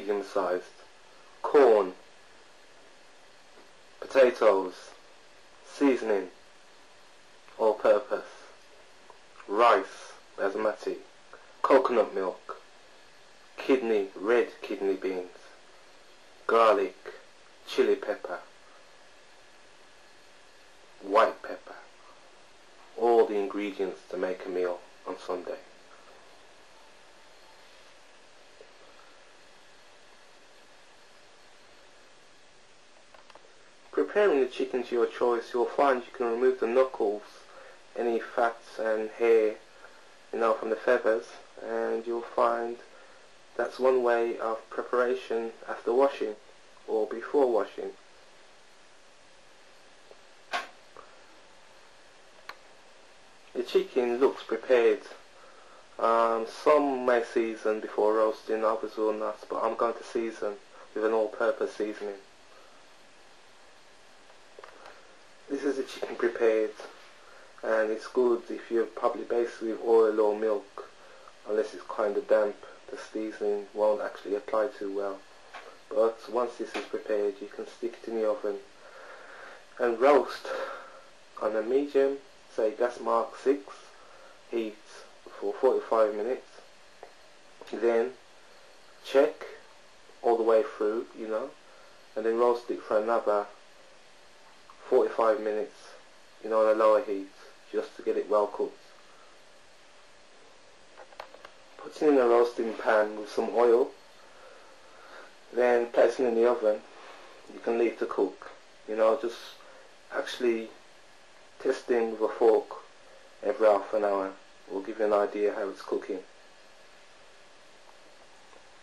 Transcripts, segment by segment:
medium sized. Corn, potatoes, seasoning, all purpose, rice, basmati, coconut milk, red kidney beans, garlic, chili pepper, white pepper, all the ingredients to make a meal on Sunday. Preparing the chicken to your choice, you'll find you can remove the knuckles, any fats and hair, from the feathers, and you'll find that's one way of preparation after washing or before washing. The chicken looks prepared. Some may season before roasting, others will not, but I'm going to season with an all-purpose seasoning. This is the chicken prepared, and it's good if you probably based with oil or milk, unless it's kind of damp. The seasoning won't actually apply too well. But once this is prepared, you can stick it in the oven and roast on a medium, say gas mark 6, heat for 45 minutes. Then check all the way through, and then roast it for another 45 minutes, on a lower heat, just to get it well cooked. Put it in a roasting pan with some oil, then place it in the oven. You can leave to cook, just actually testing with a fork every half an hour will give you an idea how it's cooking.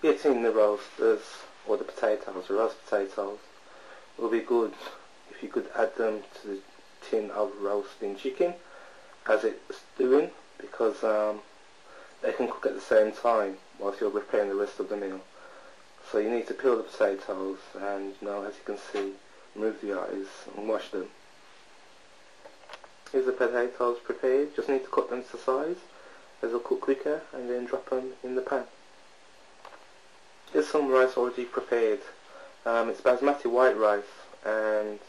Getting the roasters or the potatoes, the roast potatoes, will be good if you could add them to the tin of roasting chicken as it's doing, because they can cook at the same time whilst you're preparing the rest of the meal. So you need to peel the potatoes and, as you can see, remove the eyes and wash them. Here's the potatoes prepared. Just need to cut them to size as they'll cook quicker, and then drop them in the pan. Here's some rice already prepared. It's basmati white rice, and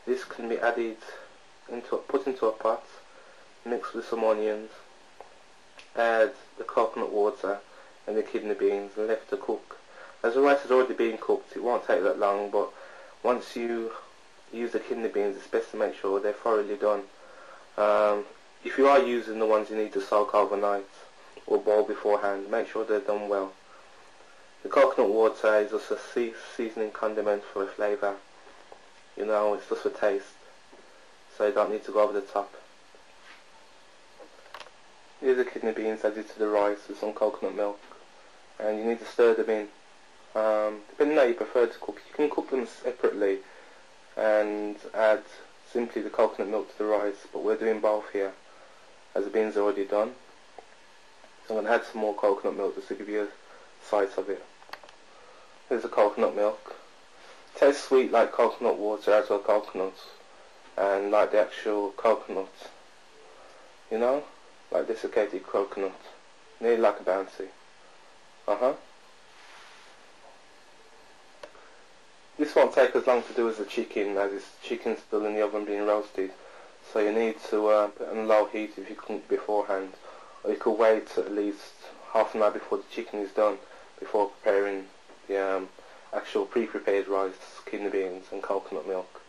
this can be put into a pot, mixed with some onions, add the coconut water and the kidney beans, and left to cook. As the rice has already been cooked, it won't take that long, but once you use the kidney beans, it's best to make sure they're thoroughly done. If you are using the ones you need to soak overnight or boil beforehand, make sure they're done well. The coconut water is just a seasoning condiment for a flavour. It's just for taste, so you don't need to go over the top. Here's the kidney beans added to the rice with some coconut milk, and you need to stir them in. Depending on how you prefer to cook, you can cook them separately and add simply the coconut milk to the rice, but we're doing both here as the beans are already done. So I'm going to add some more coconut milk just to give you a sight of it. Here's the coconut milk. It tastes sweet like coconut water, as well coconuts, and like the actual coconut, like desiccated coconut, nearly like a bouncy. This won't take as long to do as the chicken, as this chicken's still in the oven being roasted, so you need to put it on low heat if you cook beforehand, or you could wait at least half an hour before the chicken is done before preparing the actual pre-prepared rice, kidney beans and coconut milk.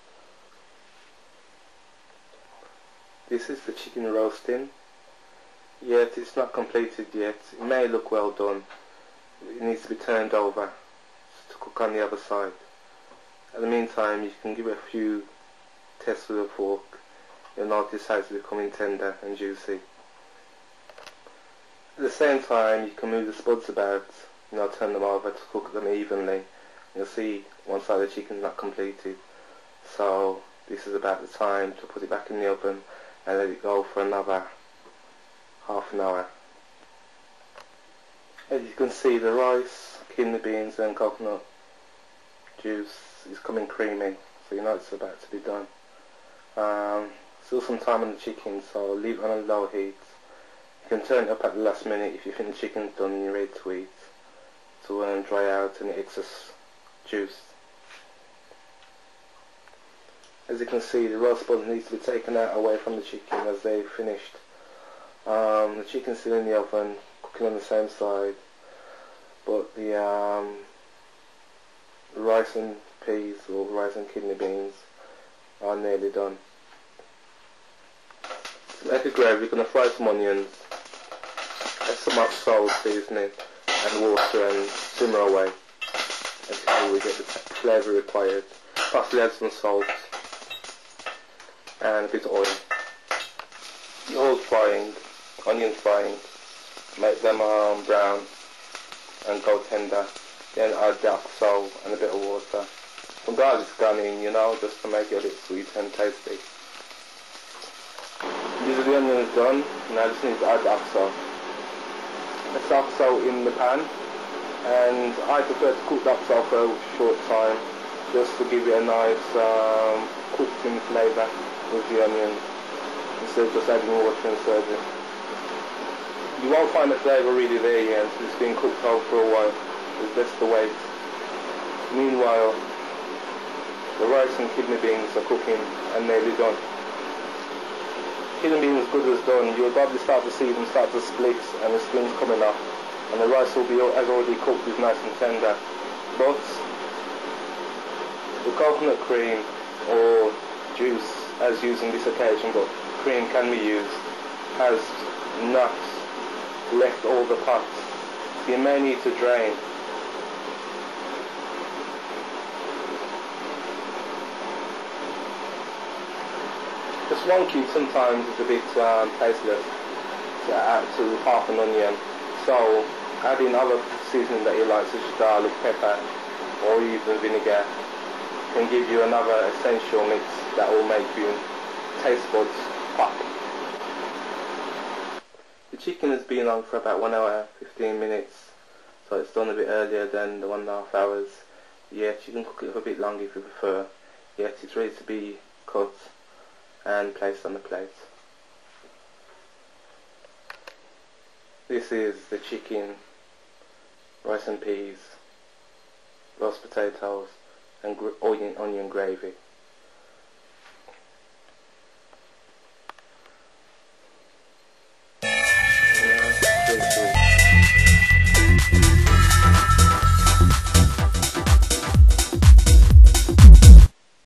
This is the chicken roasting. Yet it's not completed yet. It may look well done. It needs to be turned over to cook on the other side. In the meantime, you can give it a few tests with a fork. You'll notice how it's becoming tender and juicy. At the same time, you can move the spuds about, turn them over to cook them evenly. You'll see one side of the chicken is not completed. So this is about the time to put it back in the oven and let it go for another half an hour. As you can see, the rice, kidney beans and coconut juice is coming creamy, so you know it's about to be done. Still some time on the chicken, so leave it on a low heat. You can turn it up at the last minute if you think the chicken's done and you're ready to eat. It's to dry out any excess juice. As you can see, the roast buns needs to be taken out away from the chicken as they've finished. The chicken's still in the oven, cooking on the same side, but the rice and peas or rice and kidney beans are nearly done. To make a gravy, you're going to fry some onions, add some hot salt, seasoning and water and simmer away until we get the flavour required. Possibly add some salt and a bit of oil. The oil's frying, onions frying, make them brown and go tender. Then add the oxo and a bit of water. Some garlic's gone in, you know, just to make it a bit sweet and tasty. These are the onions done, now I just need to add the oxo. Let's the oxo in the pan, and I prefer to cook the oxo for a short time, just to give it a nice cooked in flavour with the onions, instead of just adding water and serving. You won't find the flavour really there yet until it's been cooked over for a while. It's best to wait. Meanwhile, the rice and kidney beans are cooking and nearly done. Kidney beans good as done. You'll probably start to see them start to split and the skins coming off, and the rice will be as already cooked, is nice and tender. But the coconut cream or juice, as used in this occasion, but cream can be used, has not left all the pot. You may need to drain. Just one cube sometimes is a bit tasteless to add to half an onion, so adding other seasoning that you like, such as garlic, pepper or even vinegar, can give you another essential mix that will make your taste buds pop. The chicken has been on for about 1 hour 15 minutes, so it's done a bit earlier than the 1.5 hours. Yet you can cook it for a bit longer if you prefer. Yet it's ready to be cut and placed on the plate. This is the chicken, rice and peas, roast potatoes and onion gravy.